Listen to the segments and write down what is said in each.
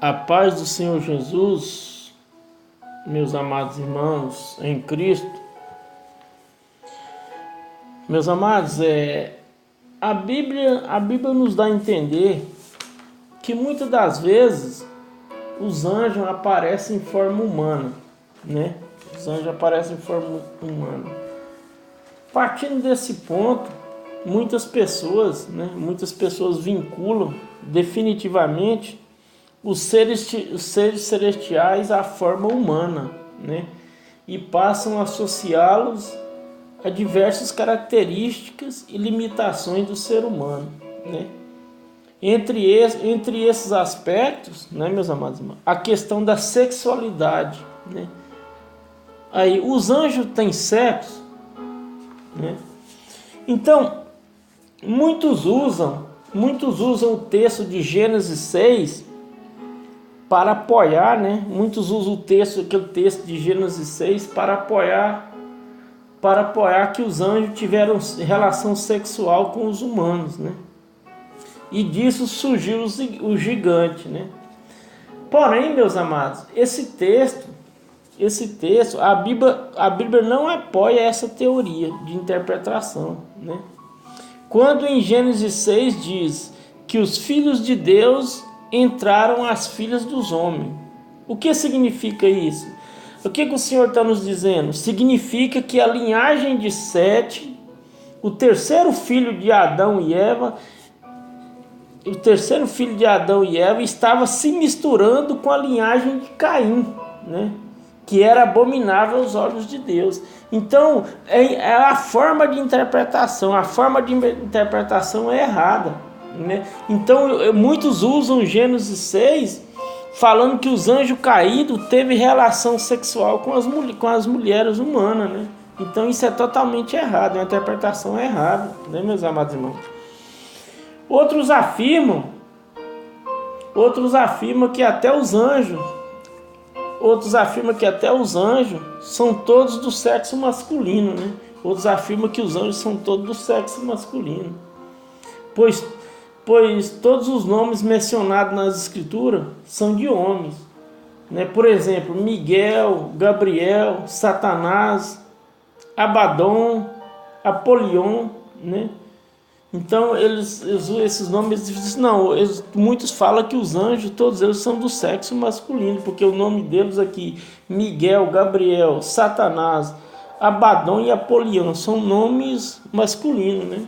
A paz do Senhor Jesus, meus amados irmãos em Cristo. Meus amados, a Bíblia nos dá a entender que muitas das vezes os anjos aparecem em forma humana, né? Os anjos aparecem em forma humana. Partindo desse ponto, muitas pessoas vinculam definitivamente os seres celestiais à forma humana, né? E passam a associá-los a diversas características e limitações do ser humano, né? Entre esses aspectos, né, meus amados irmãos, a questão da sexualidade, né? Aí, os anjos têm sexo, né? Então, muitos usam o texto de Gênesis 6 para apoiar, né? Muitos usam aquele texto de Gênesis 6 para apoiar que os anjos tiveram relação sexual com os humanos, né? E disso surgiu o gigante, né? Porém, meus amados, esse texto, a Bíblia não apoia essa teoria de interpretação, né? Quando em Gênesis 6 diz que os filhos de Deus entraram as filhas dos homens. O que significa isso? O que o Senhor está nos dizendo? Significa que a linhagem de Sete, o terceiro filho de Adão e Eva, estava se misturando com a linhagem de Caim, né? Que era abominável aos olhos de Deus. Então, a forma de interpretação é errada, né? Então, muitos usam Gênesis 6 falando que os anjos caídos teve relação sexual com as mulheres humanas, né? Então, isso é totalmente errado, é uma interpretação errada, né, meus amados irmãos? Outros afirmam que até os anjos são todos do sexo masculino, né? Outros afirmam que os anjos são todos do sexo masculino, pois todos os nomes mencionados nas escrituras são de homens, né? Por exemplo, Miguel, Gabriel, Satanás, Abaddon, Apolion, né? Então eles usam esses nomes. Muitos falam que os anjos, todos eles são do sexo masculino, porque o nome deles aqui, Miguel, Gabriel, Satanás, Abaddon e Apolion, são nomes masculinos, né?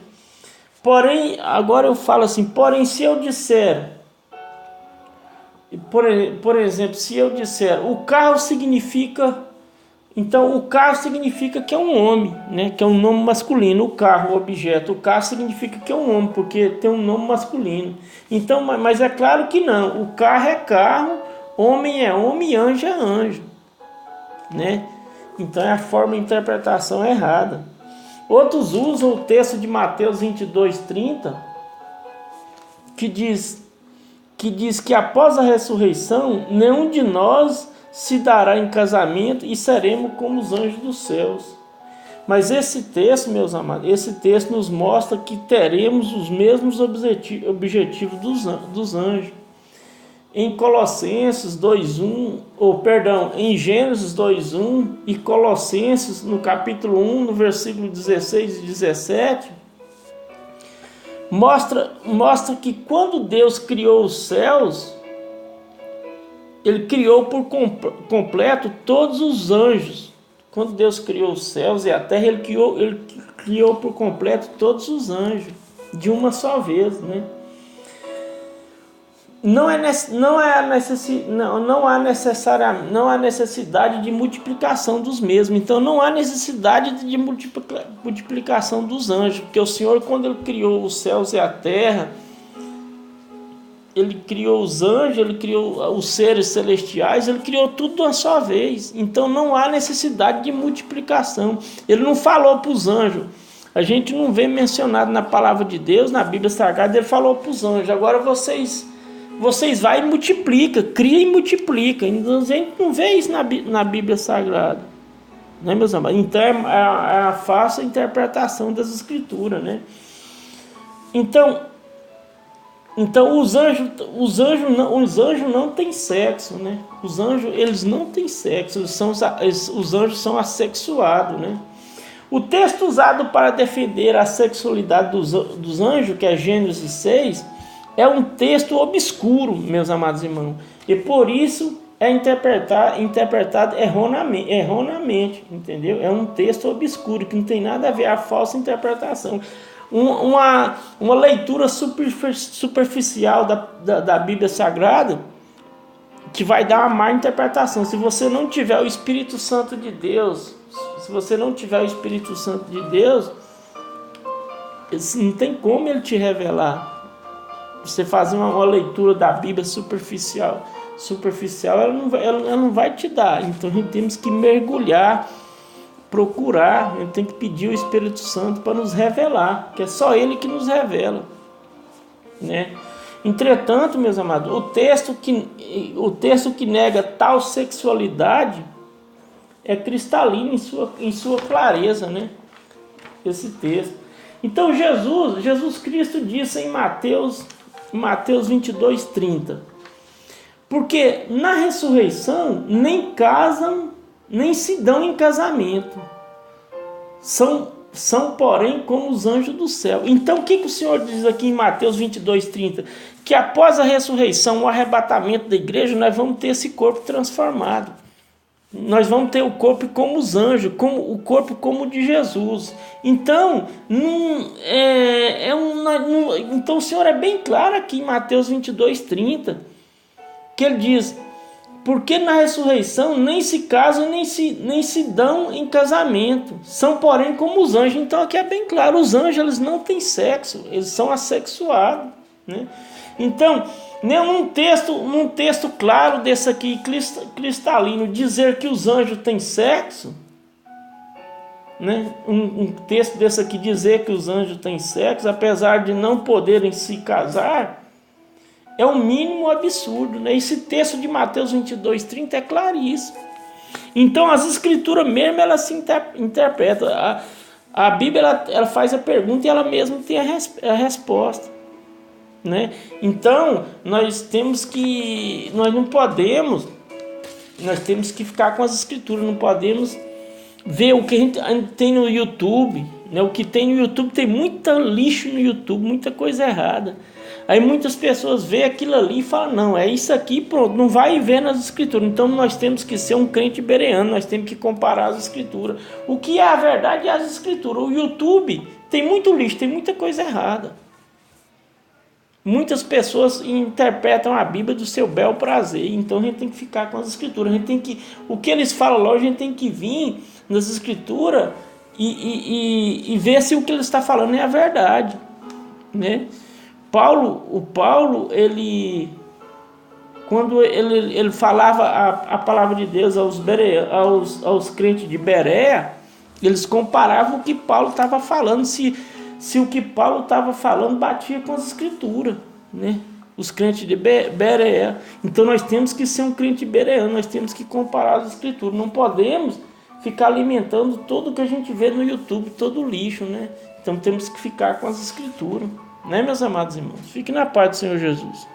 Porém, agora eu falo assim, se eu disser, por exemplo, se eu disser, o carro significa que é um homem, né? Que é um nome masculino. O carro, o objeto, o carro significa que é um homem, porque tem um nome masculino. Então, mas é claro que não. O carro é carro, homem é homem, anjo é anjo, né? Então é a forma de interpretação errada. Outros usam o texto de Mateus 22:30, que diz que após a ressurreição, nenhum de nós se dará em casamento e seremos como os anjos dos céus. Mas esse texto, meus amados, nos mostra que teremos os mesmos objetivos dos anjos. Em Colossenses 2:1, em Gênesis 2:1 e Colossenses no capítulo 1, no versículo 16 e 17, mostra que quando Deus criou os céus, Ele criou por completo todos os anjos. Quando Deus criou os céus e a terra, Ele criou por completo todos os anjos, de uma só vez, né? Não há necessidade de multiplicação dos mesmos. Então não há necessidade de multiplicação dos anjos, porque o Senhor, quando Ele criou os céus e a terra, Ele criou os anjos, Ele criou os seres celestiais, Ele criou tudo de uma só vez. Então não há necessidade de multiplicação. Ele não falou para os anjos. A gente não vê mencionado na palavra de Deus, na Bíblia Sagrada, Ele falou para os anjos: agora vocês vai e multiplica, cria e multiplica. Então, a gente não vê isso na Bíblia Sagrada, né, meus amados? Então é a falsa interpretação das Escrituras, né? Então, Então os anjos não têm sexo, né? Os anjos, eles não têm sexo, os anjos são assexuados, né? O texto usado para defender a sexualidade dos anjos, que é Gênesis 6, é um texto obscuro, meus amados irmãos, e por isso é interpretado erroneamente, entendeu? É um texto obscuro, que não tem nada a ver, a falsa interpretação. Uma leitura superficial da Bíblia Sagrada, que vai dar uma má interpretação. Se você não tiver o Espírito Santo de Deus, não tem como ele te revelar. Você fazer uma leitura da Bíblia superficial, ela não vai te dar. Então a gente temos que mergulhar, procurar, a gente tem que pedir o Espírito Santo para nos revelar, que é só ele que nos revela, né? Entretanto, meus amados, o texto que nega tal sexualidade é cristalino em sua clareza, né? Esse texto. Então Jesus Cristo disse em Mateus 22:30, porque na ressurreição nem casam, nem se dão em casamento, são porém como os anjos do céu. Então o que o Senhor diz aqui em Mateus 22:30? Que após a ressurreição, o arrebatamento da igreja, nós vamos ter esse corpo transformado. Nós vamos ter o corpo como os anjos, o corpo como o de Jesus. Então, então o Senhor é bem claro aqui em Mateus 22:30, que ele diz: porque na ressurreição nem se casam, nem se dão em casamento, são porém como os anjos. Então aqui é bem claro, os anjos eles não têm sexo, eles são assexuados, né? Então, num texto claro desse aqui, cristalino, dizer que os anjos têm sexo, né? Um texto desse aqui dizer que os anjos têm sexo, apesar de não poderem se casar, é o mínimo absurdo, né? Esse texto de Mateus 22:30 é claríssimo. Então as escrituras mesmo, elas se interpretam. A Bíblia ela faz a pergunta e ela mesma tem a resposta, né? Então nós temos que ficar com as escrituras, não podemos ver o que a gente tem no YouTube, né? O que tem no YouTube, tem muita lixo no YouTube, muita coisa errada. Aí muitas pessoas veem aquilo ali e falam: não, é isso aqui, pronto, não vai ver nas escrituras. Então nós temos que ser um crente bereano, nós temos que comparar as escrituras. O que é a verdade é as escrituras. O YouTube tem muito lixo, tem muita coisa errada. Muitas pessoas interpretam a Bíblia do seu bel prazer. Então a gente tem que ficar com as escrituras. O que eles falam lá, a gente tem que vir nas escrituras e ver se o que ele está falando é a verdade, né? O Paulo, quando ele falava a palavra de Deus aos crentes de Bereia, eles comparavam o que Paulo estava falando, se o que Paulo estava falando batia com as escrituras, né? Os crentes de Bereia. Então nós temos que ser um crente bereano, nós temos que comparar as escrituras, não podemos ficar alimentando tudo que a gente vê no YouTube, todo o lixo, né? Então temos que ficar com as escrituras, né, meus amados irmãos? Fique na paz do Senhor Jesus.